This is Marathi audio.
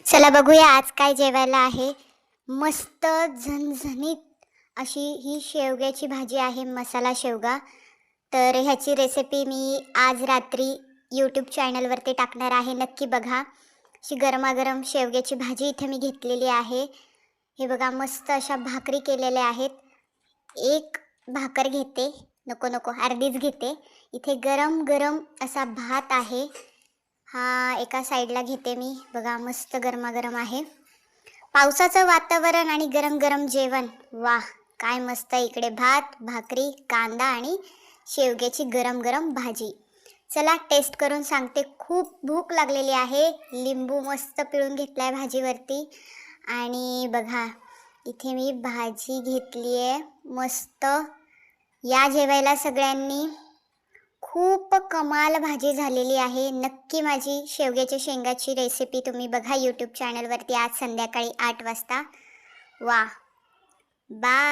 चला बघूया आज काय जेवायला आहे। मस्त झणझणीत अशी ही शेवग्याची भाजी आहे, मसाला शेवगा। तर ह्याची रेसिपी मी आज रात्री यूट्यूब चॅनलवरती टाकणार आहे, नक्की बघा। अशी गरमागरम शेवग्याची भाजी इथे मी घेतलेली आहे। हे बघा मस्त अशा भाकरी केलेल्या आहेत। एक भाकर घेते, नको नको अर्धीच घेते। इथे गरम गरम असा भात आहे, हा एका साईडला घेते मी। बघा मस्त गरमागरम आहे, पावसाचं वातावरण आणि गरम गरम जेवण, वाह काय मस्त। इकडे भात भाकरी कांदा आणि शेवग्याची गरम गरम भाजी। चला टेस्ट करून सांगते, खूप भूक लागलेली आहे। लिंबू मस्त पिळून घेतलाय भाजीवरती। आणि बघा इथे मी भाजी घेतली आहे मस्त। या जेवायला सगळ्यांनी, खूप कमाल भाजी झालेली आहे। नक्की माझी शेवग्याच्या शेंगाची रेसिपी तुम्ही बघा यूट्यूब चॅनलवरती आज संध्याकाळी 8 वाजता। वा बाय।